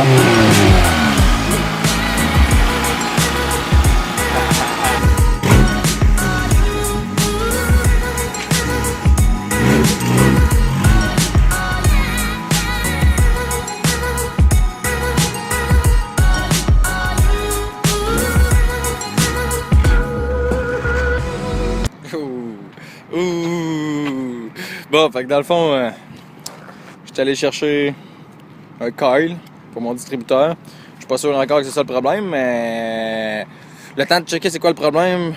Ouh. Bon, fait que dans le fond, j'étais allé chercher un coil pour mon distributeur. Je suis pas sûr encore que c'est ça le problème, mais le temps de checker c'est quoi le problème,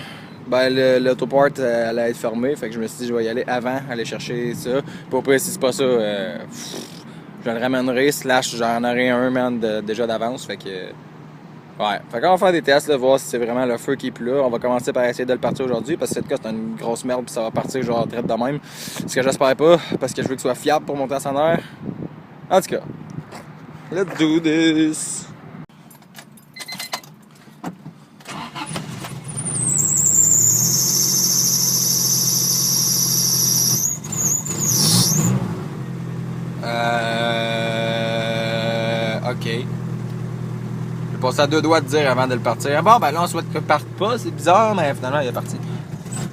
ben l'autopart allait être fermé. Fait que je me suis dit je vais y aller avant, aller chercher ça. Pour pas si c'est pas ça, je le ramènerai, slash j'en aurai un man déjà d'avance. Fait que ouais, fait qu'on va faire des tests, là, voir si c'est vraiment le feu qui est plus là. On va commencer par essayer de le partir aujourd'hui parce que cette cas c'est une grosse merde puis ça va partir genre direct de même. Ce que j'espère pas parce que je veux qu'il soit fiable pour monter à son air. En tout cas, let's do this! Ok. J'ai passé à deux doigts de dire avant de le partir. Bon, ben là, on souhaite qu'il parte pas, c'est bizarre, mais finalement, il est parti.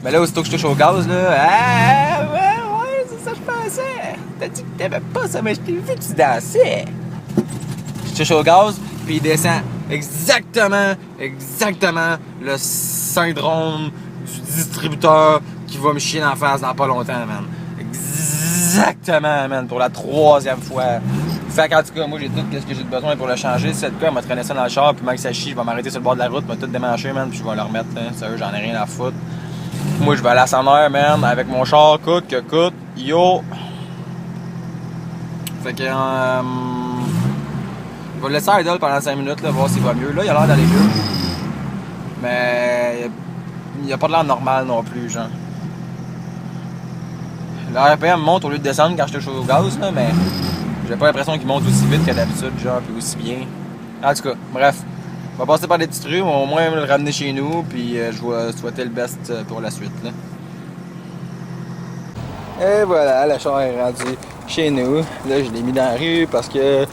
Mais là, aussitôt que je touche au gaz, là, ouais, c'est ça que je pensais. T'as dit que t'aimais pas ça, mais je t'ai vu que tu dansais. Je touche au gaz, puis il descend exactement le syndrome du distributeur qui va me chier dans la face dans pas longtemps, man. Exactement, man, pour la 3e fois. Fait qu'en tout cas, moi j'ai tout ce que j'ai besoin pour le changer. Cette cas, elle m'a traîné ça dans le char, puis même que ça chie, je vais m'arrêter sur le bord de la route, m'a tout démanché, man, puis je vais le remettre, hein. Sérieux, j'en ai rien à foutre. Moi je vais aller à 100 heures, man, avec mon char, coûte que coûte, yo! Fait que, je vais le laisser idle pendant 5 minutes, là, voir s'il va mieux. Là, il a l'air d'aller mieux. Mais, il a pas de l'air normal non plus, genre. Le RPM monte au lieu de descendre quand je touche au gaz, là, mais j'ai pas l'impression qu'il monte aussi vite que d'habitude, genre, puis aussi bien. En tout cas, bref, on va passer par des petits trucs, au moins le ramener chez nous, puis je vais souhaiter le best pour la suite, là. Et voilà, le char est rendu chez nous. Là, je l'ai mis dans la rue parce que,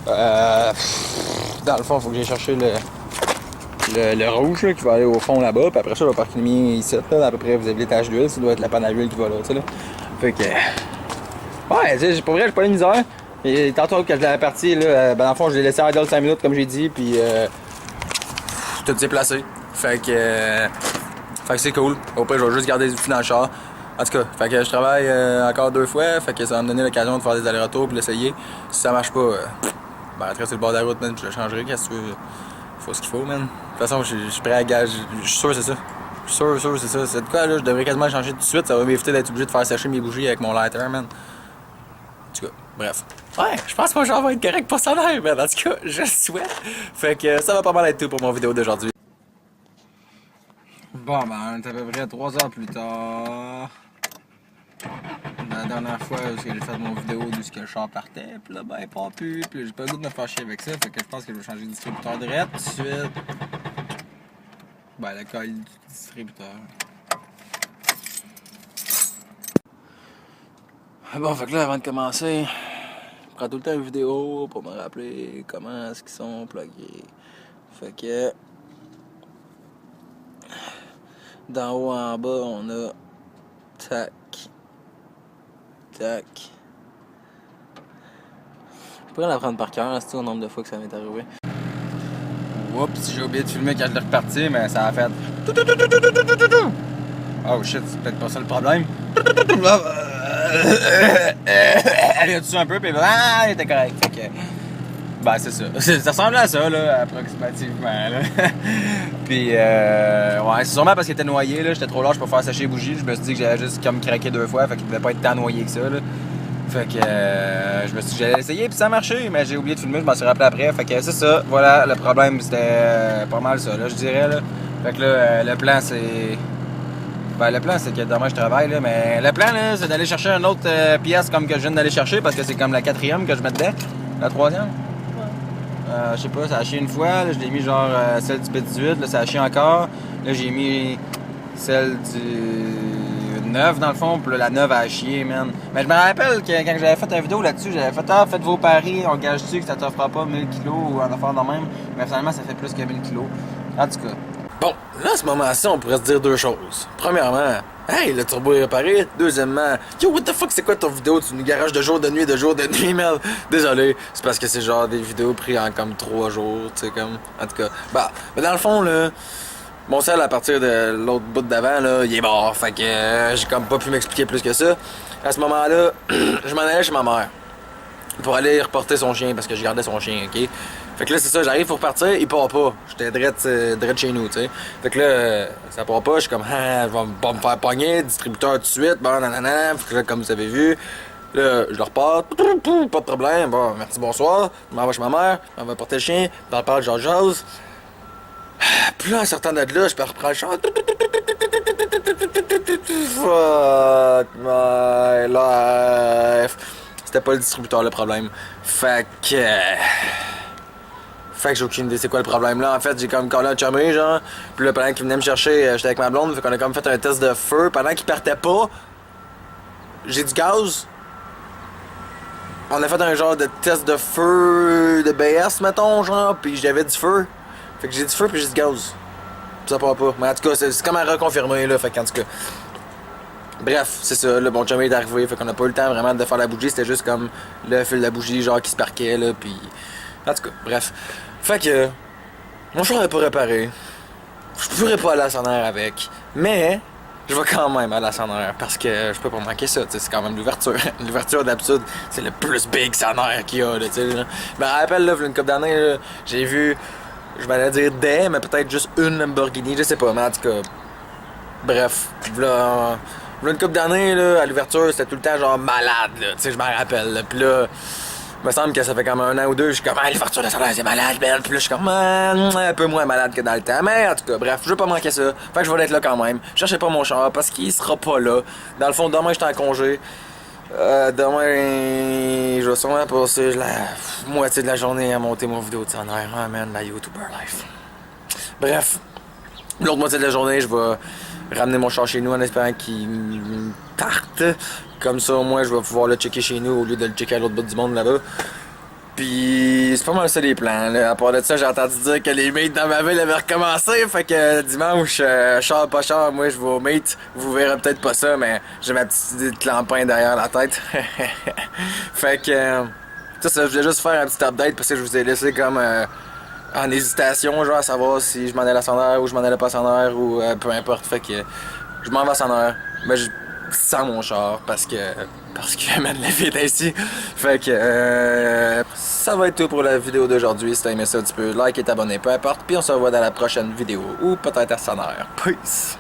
dans le fond, il faut que j'aille chercher le rouge là, qui va aller au fond là-bas, puis après ça, je vais partir le mien ici, là, à peu près, vous avez l'étage d'huile, ça doit être la panne à huile qui va là, tu sais, là. Fait que, ouais, tu sais, pour vrai, j'ai pas de misère. Et tantôt que je l'avais parti, là, ben dans le fond, je l'ai laissé idle 5 minutes, comme j'ai dit, puis tout s'est placé. Fait que c'est cool. Au pire, je vais juste garder les outils dans le char. En tout cas, fait que je travaille encore 2 fois, fait que ça va me donner l'occasion de faire des allers-retours puis l'essayer. Si ça marche pas, ben rentrer sur le bord de la route, man, je le changerai, qu'est-ce que tu veux. Faut ce qu'il faut, man. De toute façon, je suis prêt à gage. Je suis sûr que c'est ça. Je suis sûr c'est ça. C'est de quoi, là, je devrais quasiment changer tout de suite. Ça va m'éviter d'être obligé de faire sécher mes bougies avec mon lighter, man. En tout cas, bref. Ouais, je pense que mon genre va être correct pour ça, man. En tout cas, je le souhaite. Fait que ça va pas mal être tout pour mon vidéo d'aujourd'hui. Bon, ben, on est à peu près 3 heures plus tard. La dernière fois j'ai fait mon vidéo d'où le char partait, puis là, ben, il part plus, puis j'ai pas le goût de me faire chier avec ça, fait que je pense que je vais changer de distributeur direct tout de suite. Ben, le coil du distributeur. Bon, fait que là, avant de commencer, je prends tout le temps une vidéo pour me rappeler comment est-ce qu'ils sont plugués. Fait que, d'en haut en bas, on a tac. Tac. Je pourrais l'apprendre par cœur, c'est au nombre de fois que ça m'est arrivé. Oups, j'ai oublié de filmer quand je l'ai reparti, mais ça a fait. Oh shit, c'est peut-être pas ça le problème. Elle a dessus un peu, puis il était correct. Fait que. Ben, c'est ça. Ça ressemble à ça, là, approximativement. Là. Puis, ouais, c'est sûrement parce qu'il était noyé, là. J'étais trop large pour faire sécher les bougies. Je me suis dit que j'avais juste comme craqué 2 fois, fait qu'il devait pas être tant noyé que ça, là. Fait que, je me suis dit que j'allais essayer, puis ça a marché, mais j'ai oublié de filmer, je m'en suis rappelé après. Fait que c'est ça, voilà, le problème, c'était pas mal ça, là, je dirais, là. Fait que là, le plan, c'est. Ben, le plan, c'est que demain je travaille, là, mais le plan, là, c'est d'aller chercher une autre pièce comme que je viens d'aller chercher, parce que c'est comme la 4e que je mets dedans. La 3e? Je sais pas, ça a chié une fois, là, je l'ai mis genre celle du P18, là, ça a chié encore. Là, j'ai mis celle du neuve dans le fond, puis là, la neuve a chier, man. Mais je me rappelle que quand j'avais fait une vidéo là-dessus, j'avais fait faites vos paris, on gage-tu que ça t'offrira pas 1000 kilos ou en affaire de même. Mais finalement, ça fait plus que 1000 kilos. En tout cas. Bon, là, à ce moment-ci, on pourrait se dire deux choses. Premièrement, hey, le turbo est réparé. Deuxièmement, yo, what the fuck, c'est quoi ton vidéo? Tu nous garages de jour, de nuit, merde. Désolé, c'est parce que c'est genre des vidéos prises en comme 3 jours, tu sais, comme. En tout cas, bah, mais dans le fond, là, mon sel à partir de l'autre bout d'avant, là, il est mort. Fait que j'ai comme pas pu m'expliquer plus que ça. À ce moment-là, je m'en allais chez ma mère pour aller reporter son chien parce que je gardais son chien, ok? Fait que là, c'est ça, j'arrive pour partir, il part pas. J'étais direct chez nous, tu sais. Fait que là, ça part pas, je suis comme, ah, va me faire pogner, distributeur tout de suite, bon, nanana. Fait que là, comme vous avez vu, là, je le repars, pas de problème, bon, merci, bonsoir. Je m'en vais chez ma mère, on va porter le chien, on parle jase. Puis là, en sortant de là, je peux reprendre le char. Fuck my life. C'était pas le distributeur le problème. Fait que j'ai aucune idée c'est quoi le problème là. En fait, j'ai comme collé un chumé, genre. Puis là, pendant qu'il venait me chercher, j'étais avec ma blonde. Fait qu'on a comme fait un test de feu. Pendant qu'il partait pas, j'ai du gaz. On a fait un genre de test de feu de BS, mettons, genre. Puis j'avais du feu. Fait que j'ai du feu puis j'ai du gaz. Ça part pas. Mais en tout cas, c'est comme à reconfirmer là. Fait qu'en tout cas. Bref, c'est ça, le bon chumé est arrivé, fait qu'on a pas eu le temps vraiment de faire la bougie, c'était juste comme le fil de la bougie genre qui se parquait là, puis en tout cas, bref. Fait que mon char n'est pas réparé, je pourrais pas aller à Sonnaire avec, mais je vais quand même aller à Sonnaire parce que je peux pas manquer ça, c'est quand même l'ouverture. L'ouverture d'habitude, c'est le plus big Sonnaire qu'il y a, tu sais. Je me rappelle là, il y a une couple d'années, j'ai vu, je m'allais dire des, mais peut-être juste une Lamborghini, je sais pas, mais en tout cas, bref, là. Une couple d'années, là, à l'ouverture, c'était tout le temps genre malade, là, tu sais, je m'en rappelle, là. Puis là, il me semble que ça fait comme 1 an ou 2, je suis comme, ah, l'ouverture de Sonnaire, c'est malade, man. Puis là, je suis comme, un peu moins malade que dans le temps. Mais en tout cas, bref, je veux pas manquer ça. Fait que je vais être là quand même. Je cherchais pas mon char parce qu'il sera pas là. Dans le fond, demain, j'étais en congé. Demain, je vais sûrement passer la moitié de la journée à monter mon vidéo de Sonnaire. Ah, man, la YouTuber life. Bref, l'autre moitié de la journée, je vais ramener mon char chez nous en espérant qu'il parte. Comme ça, au moins, je vais pouvoir le checker chez nous au lieu de le checker à l'autre bout du monde là-bas. Puis, c'est pas mal ça les plans. Là. À part de ça, j'ai entendu dire que les mates dans ma ville avaient recommencé. Fait que dimanche, char pas char, moi je vais aux mates. Vous verrez peut-être pas ça, mais j'ai ma petite idée de clampin derrière la tête. Fait que, ça, je voulais juste faire un petit update parce que je vous ai laissé comme en hésitation, genre à savoir si je m'en allais à Sonnaire ou je m'en allais pas à Sonnaire ou peu importe. Fait que je m'en vais à Sonnaire, mais sans mon char parce que man, la vie est ainsi. Fait que ça va être tout pour la vidéo d'aujourd'hui. Si t'as aimé ça, tu peux like et t'abonner, peu importe. Puis on se revoit dans la prochaine vidéo ou peut-être à Sonnaire. Peace!